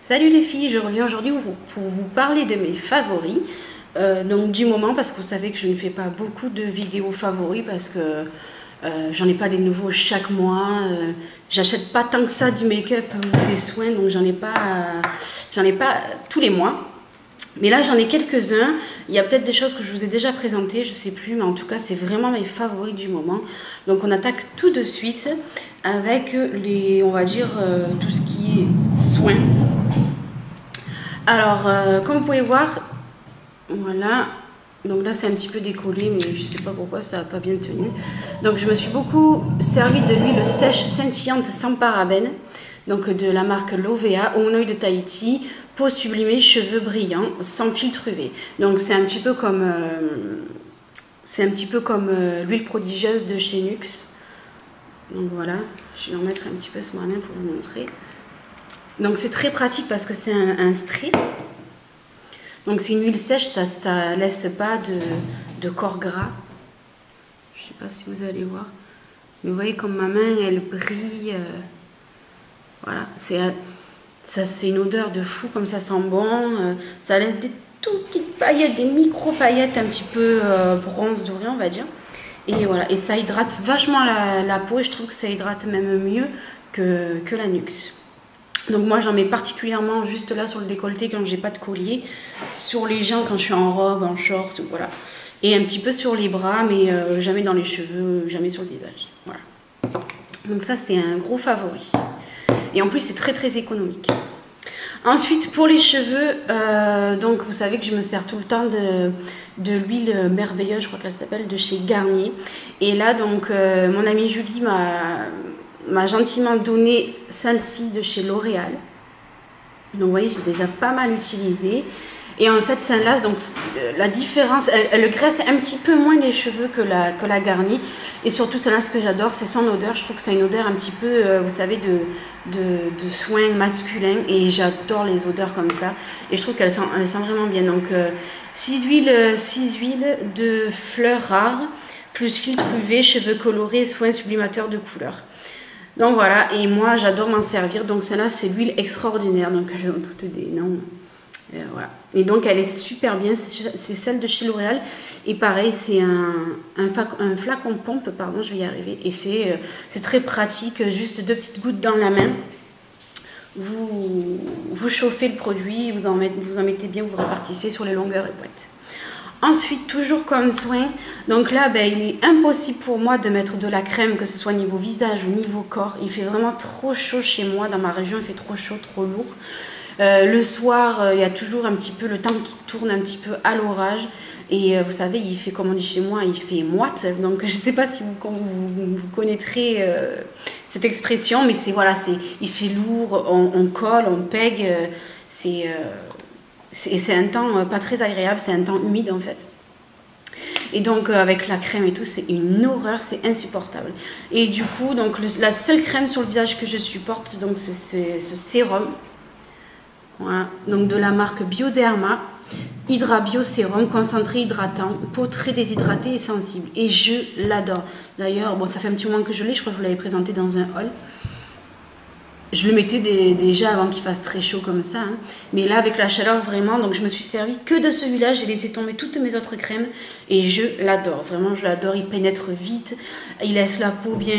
Salut les filles, je reviens aujourd'hui pour vous parler de mes favoris. Donc du moment, parce que vous savez que je ne fais pas beaucoup de vidéos favoris parce que j'en ai pas des nouveaux chaque mois. J'achète pas tant que ça du make-up ou des soins, donc j'en ai pas tous les mois. Mais là j'en ai quelques-uns. Il y a peut-être des choses que je vous ai déjà présentées, je sais plus, mais en tout cas c'est vraiment mes favoris du moment. Donc on attaque tout de suite avec on va dire tout ce qui est soins. Alors, comme vous pouvez voir, voilà. Donc là, c'est un petit peu décollé, mais je ne sais pas pourquoi ça n'a pas bien tenu. Donc, je me suis beaucoup servi de l'huile sèche scintillante sans parabènes. Donc, de la marque Lovea, au oeil de Tahiti, peau sublimée, cheveux brillants, sans filtre UV. Donc, c'est un petit peu comme, l'huile prodigieuse de chez Nuxe. Donc, voilà. Je vais en mettre un petit peu sur ma main pour vous montrer. Donc c'est très pratique parce que c'est un spray. Donc c'est une huile sèche, ça ne laisse pas de corps gras. Je ne sais pas si vous allez voir. Mais vous voyez comme ma main, elle brille. Voilà, c'est une odeur de fou, comme ça sent bon. Ça laisse des toutes petites paillettes, des micro-paillettes un petit peu bronze doré, on va dire. Et voilà, et ça hydrate vachement la peau. Et je trouve que ça hydrate même mieux que la Nuxe. Donc moi j'en mets particulièrement juste là sur le décolleté quand j'ai pas de collier, sur les jambes quand je suis en robe, en short, voilà. Et un petit peu sur les bras, mais jamais dans les cheveux, jamais sur le visage. Voilà. Donc ça c'est un gros favori. Et en plus c'est très très économique. Ensuite pour les cheveux, donc vous savez que je me sers tout le temps de l'huile merveilleuse, je crois qu'elle s'appelle, de chez Garnier. Et là donc mon amie Julie m'a gentiment donné celle-ci de chez L'Oréal. Donc vous voyez, j'ai déjà pas mal utilisé. Et en fait, celle-là, donc la différence, elle graisse un petit peu moins les cheveux que la Garnier. Et surtout, celle-là, ce que j'adore, c'est son odeur. Je trouve que ça a une odeur un petit peu, vous savez, de soins masculins. Et j'adore les odeurs comme ça. Et je trouve qu'elle sent vraiment bien. Donc 6 huiles de fleurs rares, plus filtre UV, cheveux colorés, soins sublimateurs de couleurs. Donc voilà, et moi j'adore m'en servir. Donc celle-là c'est l'huile extraordinaire, donc je vais en toutes des noms. Voilà. Et donc elle est super bien, c'est celle de chez L'Oréal. Et pareil, c'est un flacon pompe, pardon, je vais y arriver. Et c'est très pratique, juste 2 petites gouttes dans la main. Vous chauffez le produit, vous en mettez bien, vous répartissez sur les longueurs et boîtes. Ensuite, toujours comme soin, donc là, il est impossible pour moi de mettre de la crème, que ce soit niveau visage ou niveau corps. Il fait vraiment trop chaud chez moi, dans ma région, il fait trop chaud, trop lourd. Le soir, il y a toujours un petit peu le temps qui tourne un petit peu à l'orage. Et vous savez, il fait, comme on dit chez moi, il fait moite. Donc je ne sais pas si vous connaîtrez cette expression, mais il fait lourd, on colle, on pègue, c'est un temps pas très agréable, c'est un temps humide en fait. Et donc avec la crème et tout, c'est une horreur, c'est insupportable. Et du coup, donc la seule crème sur le visage que je supporte, donc c'est ce sérum. Voilà, donc de la marque Bioderma, Hydra Bio Sérum concentré hydratant, peau très déshydratée et sensible. Et je l'adore. D'ailleurs, bon, ça fait un petit moment que je l'ai, je crois que je vous l'avais présenté dans un haul. Je le mettais déjà avant qu'il fasse très chaud comme ça. Hein. Mais là, avec la chaleur, vraiment, donc je me suis servi que de celui-là. J'ai laissé tomber toutes mes autres crèmes et je l'adore. Vraiment, je l'adore. Il pénètre vite. Il laisse la peau bien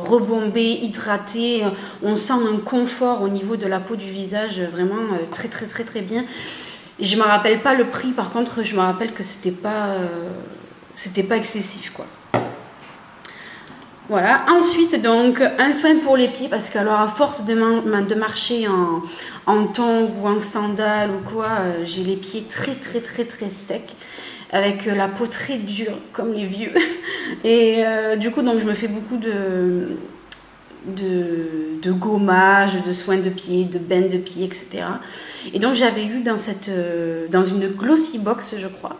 rebombée, hydratée. On sent un confort au niveau de la peau du visage. Vraiment très, très, très, très bien. Et je ne me rappelle pas le prix. Par contre, je me rappelle que c'était pas excessif, quoi. Voilà, ensuite donc un soin pour les pieds parce que alors à force de marcher en tongs ou en sandales ou quoi, j'ai les pieds très très très très secs avec la peau très dure comme les vieux et du coup donc je me fais beaucoup de gommage, de soins de pieds, de bains de pieds, etc. Et donc j'avais eu dans une glossy box je crois.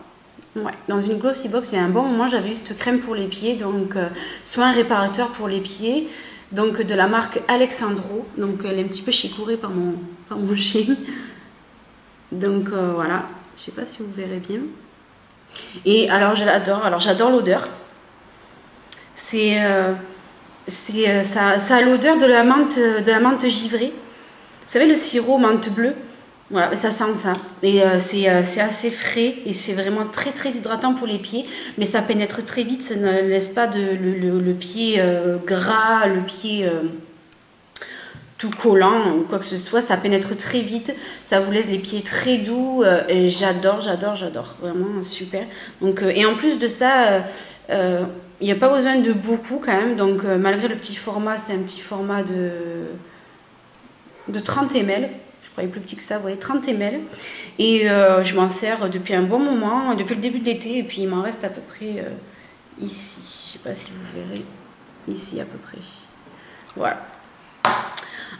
Ouais, dans une glossy box, il y a un bon moment, j'avais eu cette crème pour les pieds, donc soin réparateur pour les pieds, donc de la marque Alexandro, donc elle est un petit peu chicourée par mon chien. Donc voilà, je sais pas si vous verrez bien. Et alors j'adore l'odeur. Ça a l'odeur de la menthe givrée. savez, le sirop menthe bleue. Voilà, ça sent ça. Et c'est assez frais et c'est vraiment très très hydratant pour les pieds. Mais ça pénètre très vite, ça ne laisse pas le pied gras, le pied tout collant ou quoi que ce soit. Ça pénètre très vite, ça vous laisse les pieds très doux. Et j'adore, vraiment super. Donc, et en plus de ça, il n'y a pas besoin de beaucoup quand même. Donc malgré le petit format, c'est un petit format de 30 ml. Je croyais plus petit que ça, vous voyez, 30 ml. Et je m'en sers depuis un bon moment, depuis le début de l'été. Et puis il m'en reste à peu près ici. Je ne sais pas si vous verrez. Ici à peu près. Voilà.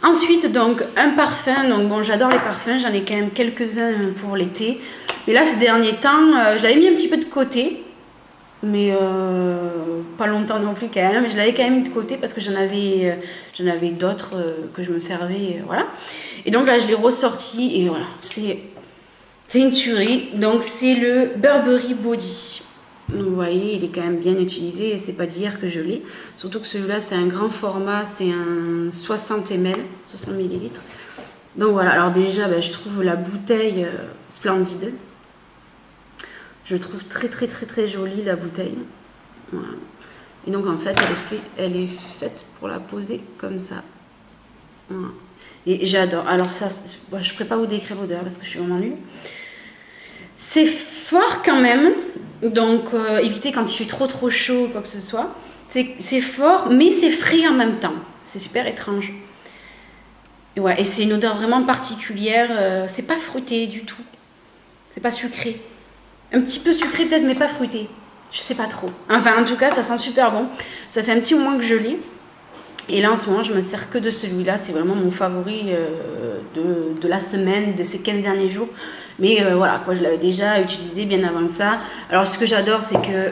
Ensuite, donc, un parfum. Donc bon, j'adore les parfums. J'en ai quand même quelques-uns pour l'été. Mais là, ces derniers temps, je l'avais mis un petit peu de côté. Mais pas longtemps non plus quand même. Je l'avais quand même mis de côté parce que j'en avais d'autres que je me servais. Voilà. Et donc là, je l'ai ressorti et voilà. C'est une tuerie. Donc c'est le Burberry Body. Donc vous voyez, il est quand même bien utilisé et c'est pas d'hier que je l'ai. Surtout que celui-là, c'est un grand format. C'est un 60 ml, 60 ml. Donc voilà. Alors déjà, je trouve la bouteille splendide. Je trouve très jolie la bouteille. Voilà. Et donc en fait elle est faite pour la poser comme ça. Voilà. Et j'adore. Alors ça, je ne pourrais pas vous décrire l'odeur parce que je suis vraiment nulle. C'est fort quand même. Donc évitez quand il fait trop chaud ou quoi que ce soit. C'est fort mais c'est frais en même temps. C'est super étrange. Et, ouais, et c'est une odeur vraiment particulière. C'est pas fruité du tout. C'est pas sucré. Un petit peu sucré peut-être, mais pas fruité. Je sais pas trop. Enfin, en tout cas, ça sent super bon. Ça fait un petit moment que je l'ai. Et là, en ce moment, je me sers que de celui-là. C'est vraiment mon favori de la semaine, de ces 15 derniers jours. Mais voilà, quoi, je l'avais déjà utilisé bien avant ça. Alors, ce que j'adore, c'est que...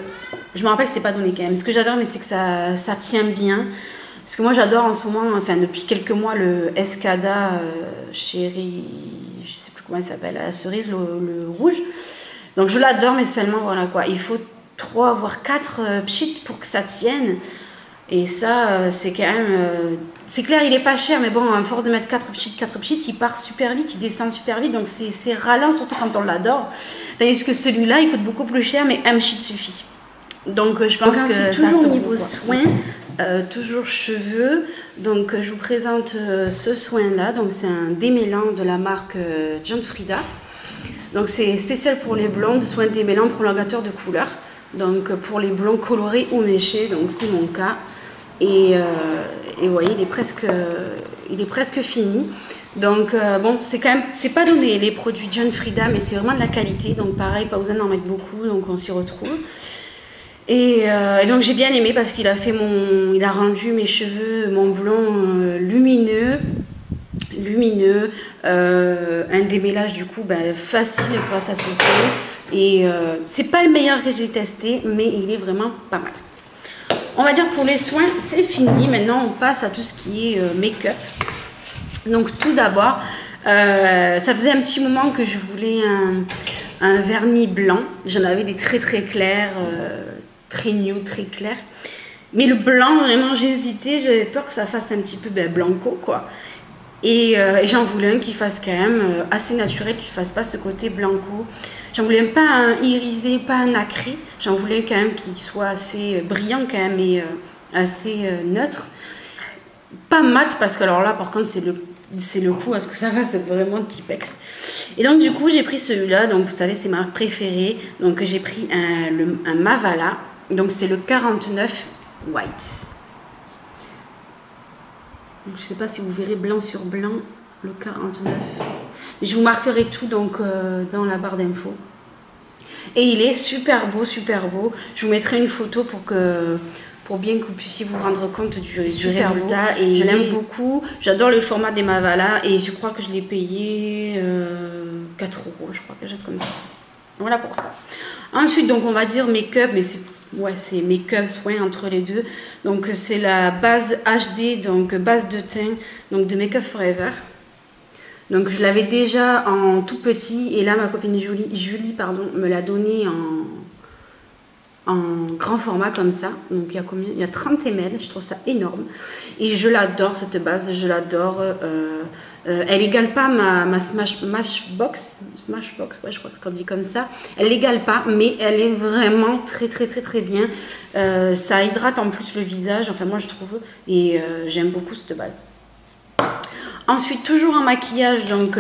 Je me rappelle que c'est pas donné quand même. Ce que j'adore, mais c'est que ça tient bien. Parce que moi, j'adore en ce moment, enfin, depuis quelques mois, le Escada Chéri... Je sais plus comment il s'appelle, la cerise, le rouge. Donc je l'adore, mais seulement voilà quoi. Il faut 3 voire 4 pchits pour que ça tienne. Et ça, c'est quand même... c'est clair, il est pas cher, mais bon, à force de mettre 4 pchits, il part super vite, il descend super vite. Donc c'est ralent, surtout quand on l'adore. Tandis que celui-là, il coûte beaucoup plus cher, mais un pchit suffit. Donc je pense que ça se niveau soin, toujours cheveux. Donc je vous présente ce soin-là. Donc c'est un démêlant de la marque John Frieda. Donc c'est spécial pour les blondes, soin démêlant prolongateur de couleur. Donc pour les blonds colorés ou méchés, donc c'est mon cas. Et vous voyez, il est presque fini. Donc bon, c'est quand même, c'est pas donné les produits John Frieda, mais c'est vraiment de la qualité. Donc pareil, pas besoin d'en mettre beaucoup, donc on s'y retrouve. Et donc j'ai bien aimé parce qu'il a fait il a rendu mes cheveux, mon blond lumineux, un démêlage du coup facile grâce à ce soin. Et c'est pas le meilleur que j'ai testé, mais il est vraiment pas mal. On va dire que pour les soins, c'est fini. Maintenant, on passe à tout ce qui est make-up. Donc tout d'abord, ça faisait un petit moment que je voulais un vernis blanc. J'en avais des très clairs, très nude, très clairs. Mais le blanc, vraiment, j'hésitais. J'avais peur que ça fasse un petit peu blanco, quoi. Et j'en voulais un qui fasse quand même assez naturel, qui ne fasse pas ce côté blanco. J'en voulais pas un irisé, pas un nacré. J'en voulais quand même qu'il soit assez brillant quand même et assez neutre. Pas mat parce que alors là par contre c'est le coup, parce que ça va, c'est vraiment Tipex. Et donc du coup j'ai pris celui-là, donc vous savez c'est ma marque préférée. Donc j'ai pris un Mavala, donc c'est le 49 White. Donc, je ne sais pas si vous verrez blanc sur blanc, le 49. Je vous marquerai tout donc dans la barre d'infos. Et il est super beau, super beau. Je vous mettrai une photo pour bien que vous puissiez vous rendre compte du résultat. Et je l'aime beaucoup. J'adore le format des Mavala et je crois que je l'ai payé 4 €, je crois, quelque chose comme ça. Voilà pour ça. Ensuite, donc on va dire make-up, mais c'est make-up, soin entre les deux. Donc c'est la base HD, donc base de teint, donc de Make Up Forever. Donc je l'avais déjà en tout petit et là ma copine Julie me l'a donné en grand format comme ça. Donc il y a combien? Il y a 30 ml, je trouve ça énorme. Et je l'adore cette base, je l'adore. Elle n'égale pas ma Smashbox, ouais, je crois qu'on dit comme ça. Elle n'égale pas, mais elle est vraiment très bien. Ça hydrate en plus le visage, enfin moi je trouve, et j'aime beaucoup cette base. Ensuite, toujours un maquillage, donc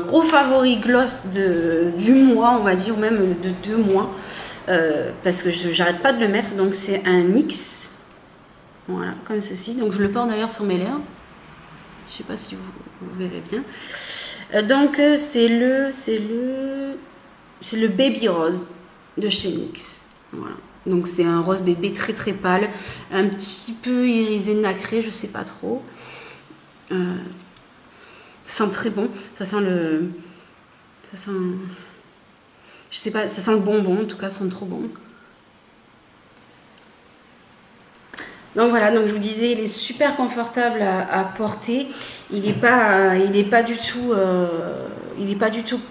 gros favori gloss du mois, on va dire, ou même de 2 mois, parce que j'arrête pas de le mettre. Donc c'est un NYX, voilà, comme ceci. Donc je le porte d'ailleurs sur mes lèvres. Je sais pas si vous verrez bien. Donc c'est le Baby Rose de chez NYX. Voilà. Donc c'est un rose bébé très pâle, un petit peu irisé nacré, je sais pas trop. Ça sent très bon. Ça sent je sais pas, ça sent le bonbon en tout cas, ça sent trop bon. Donc voilà, donc je vous disais, il est super confortable à porter. Il n'est pas du tout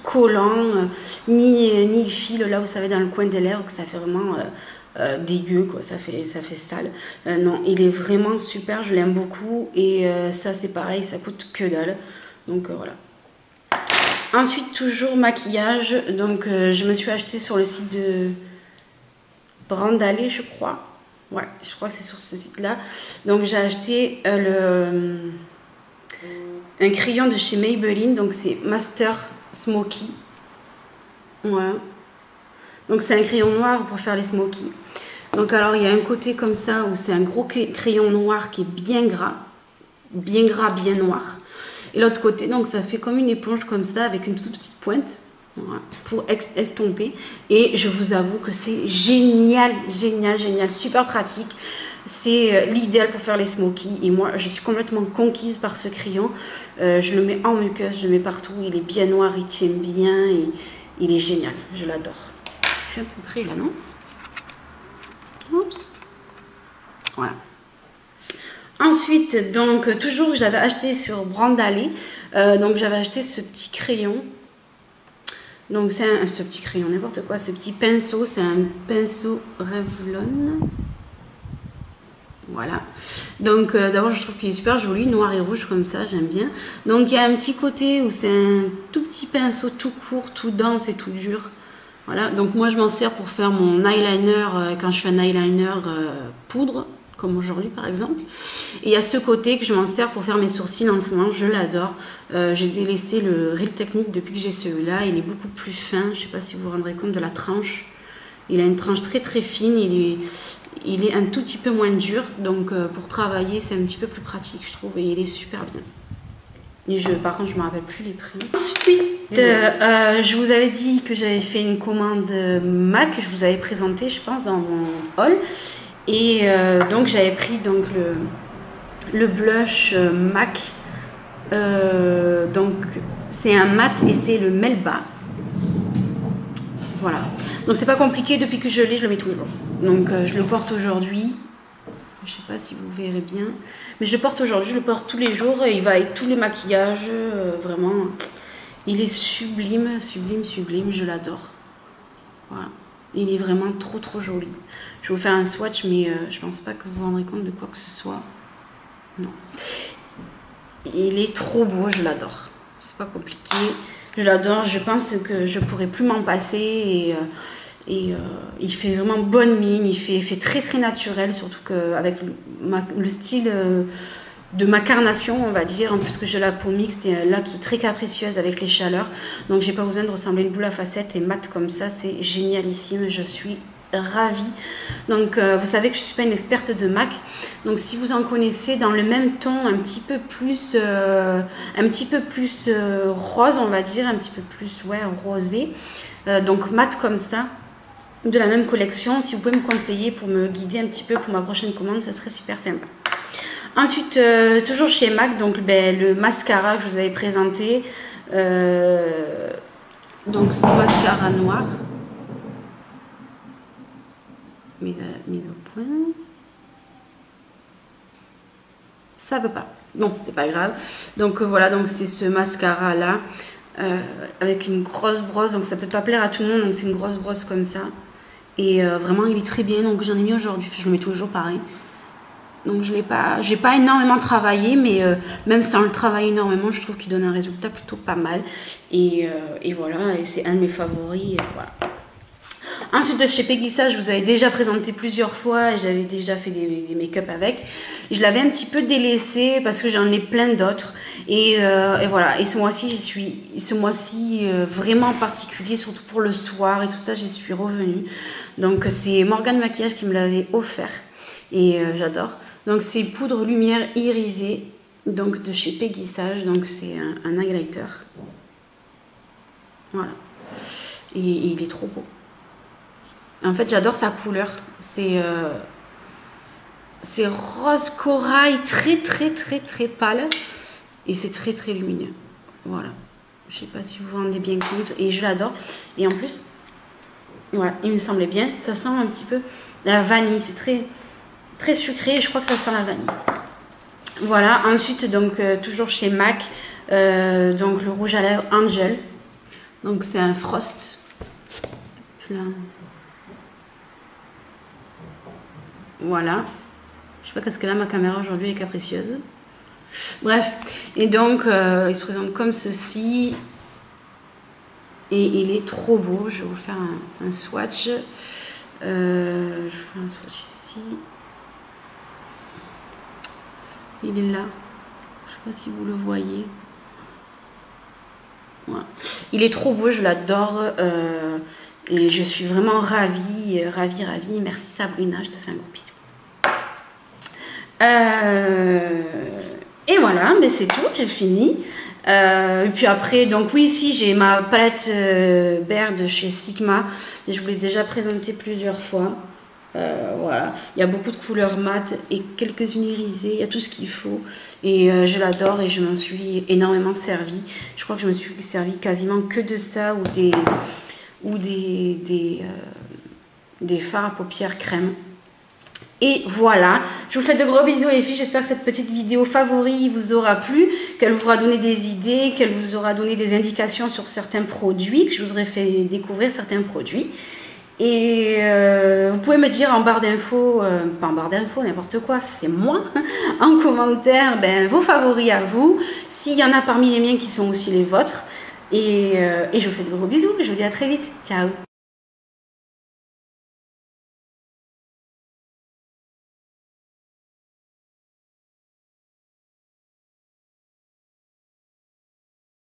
collant, ni il file là, vous savez, dans le coin des lèvres, que ça fait vraiment dégueu, quoi. Ça fait sale. Non, il est vraiment super, je l'aime beaucoup. Et ça, c'est pareil, ça coûte que dalle. Donc voilà. Ensuite, toujours maquillage. Donc je me suis acheté sur le site de Brandalé, je crois. Ouais, je crois que c'est sur ce site-là. Donc j'ai acheté un crayon de chez Maybelline. Donc c'est Master Smoky. Voilà. Donc c'est un crayon noir pour faire les smokies. Donc alors il y a un côté comme ça où c'est un gros crayon noir qui est bien gras, bien noir. Et l'autre côté, donc ça fait comme une éponge comme ça avec une toute petite pointe. Voilà, pour estomper. Et je vous avoue que c'est génial, super pratique. C'est l'idéal pour faire les smokies. Et moi, je suis complètement conquise par ce crayon. Je le mets en muqueuse, je le mets partout. Il est bien noir, il tient bien. Et il est génial, je l'adore. Je suis à peu près là, non? Oups. Voilà. Ensuite, donc, toujours, j'avais acheté sur Brandalé. Donc, j'avais acheté ce petit crayon. Donc c'est ce petit crayon, n'importe quoi, ce petit pinceau, c'est un pinceau Revlon. Voilà. Donc d'abord je trouve qu'il est super joli, noir et rouge comme ça, j'aime bien. Donc il y a un petit côté où c'est un tout petit pinceau tout court, tout dense et tout dur. Voilà, donc moi je m'en sers pour faire mon eyeliner quand je fais un eyeliner poudre, comme aujourd'hui par exemple. Et il y a ce côté que je m'en sers pour faire mes sourcils en ce moment, je l'adore. J'ai délaissé le Real Technique depuis que j'ai celui-là, il est beaucoup plus fin, je ne sais pas si vous vous rendrez compte de la tranche. Il a une tranche très fine, il est un tout petit peu moins dur, donc pour travailler c'est un petit peu plus pratique je trouve, et il est super bien. Et par contre je ne me rappelle plus les prix. Ensuite, je vous avais dit que j'avais fait une commande MAC, je vous avais présenté je pense dans mon haul. Et donc j'avais pris donc le blush MAC, donc c'est un mat et c'est le Melba. Voilà, donc c'est pas compliqué, depuis que je l'ai, je le mets tous les jours. Donc je le porte aujourd'hui, je sais pas si vous verrez bien, mais je le porte aujourd'hui, je le porte tous les jours et il va avec tous les maquillages, vraiment, il est sublime, je l'adore. Voilà. Il est vraiment trop joli. Je vais vous faire un swatch, mais je pense pas que vous vous rendrez compte de quoi que ce soit. Non. Il est trop beau, je l'adore. C'est pas compliqué. Je l'adore. Je pense que je pourrais plus m'en passer. Et il fait vraiment bonne mine. Il fait très naturel, surtout qu'avec le style de ma carnation, on va dire, en plus que j'ai la peau mixte et là qui est très capricieuse avec les chaleurs, donc j'ai pas besoin de ressembler à une boule à facettes, et mat comme ça, c'est génialissime, je suis ravie. Donc vous savez que je suis pas une experte de MAC, donc si vous en connaissez dans le même ton, un petit peu plus rose, on va dire, un petit peu plus rosé, donc mat comme ça, de la même collection, si vous pouvez me conseiller pour me guider un petit peu pour ma prochaine commande, ça serait super sympa. Ensuite, toujours chez MAC, donc le mascara que je vous avais présenté, donc ce mascara noir, mise au point, ça veut pas, non c'est pas grave, donc voilà, donc c'est ce mascara là, avec une grosse brosse, donc ça peut pas plaire à tout le monde, donc c'est une grosse brosse comme ça, Et vraiment, il est très bien. Donc, j'en ai mis aujourd'hui. Je le mets toujours pareil. Donc, j'ai pas énormément travaillé, mais même sans le travailler énormément, je trouve qu'il donne un résultat plutôt pas mal. Et voilà, et c'est un de mes favoris. Voilà. Ensuite, de chez Peggy Sage, je vous avais déjà présenté plusieurs fois et j'avais déjà fait des make-up avec. Je l'avais un petit peu délaissé parce que j'en ai plein d'autres. Et voilà, et ce mois-ci, vraiment particulier, surtout pour le soir et tout ça, j'y suis revenue. Donc, c'est Morgane Maquillage qui me l'avait offert et j'adore. Donc, c'est poudre lumière irisée, donc de chez Peggy Sage. Donc, c'est un highlighter. Voilà. Et il est trop beau. En fait, j'adore sa couleur. C'est rose corail, très pâle. Et c'est très lumineux. Voilà. Je sais pas si vous vous rendez bien compte. Et je l'adore. Et en plus, voilà, il me semblait bien. Ça sent un petit peu la vanille. C'est très sucré. Et je crois que ça sent la vanille. Voilà. Ensuite, donc, toujours chez MAC. Donc, le rouge à lèvres Angel. Donc, c'est un Frost. Là. Voilà. Je sais pas parce que là ma caméra aujourd'hui est capricieuse. Bref. Et donc il se présente comme ceci. Et il est trop beau. Je vais vous faire un swatch. Je vous fais un swatch ici. Il est là. Je sais pas si vous le voyez. Voilà. Il est trop beau. Je l'adore. Et je suis vraiment ravie. Merci Sabrina. Je te fais un gros bisou. Et voilà, mais c'est tout, j'ai fini. Et puis après, donc oui, ici j'ai ma palette Baird chez Sigma. Et je vous l'ai déjà présentée plusieurs fois. Voilà, il y a beaucoup de couleurs mat et quelques-unes irisées. Il y a tout ce qu'il faut. Et je l'adore et je m'en suis énormément servie. Je crois que je me suis servi quasiment que de ça ou des fards à paupières crème. Et voilà, je vous fais de gros bisous les filles, j'espère que cette petite vidéo favori vous aura plu, qu'elle vous aura donné des idées, qu'elle vous aura donné des indications sur certains produits, que je vous aurai fait découvrir certains produits. Et vous pouvez me dire en barre d'infos, pas en barre d'infos, n'importe quoi, c'est moi, en commentaire, vos favoris à vous, s'il y en a parmi les miens qui sont aussi les vôtres. Et je vous fais de gros bisous, je vous dis à très vite, ciao.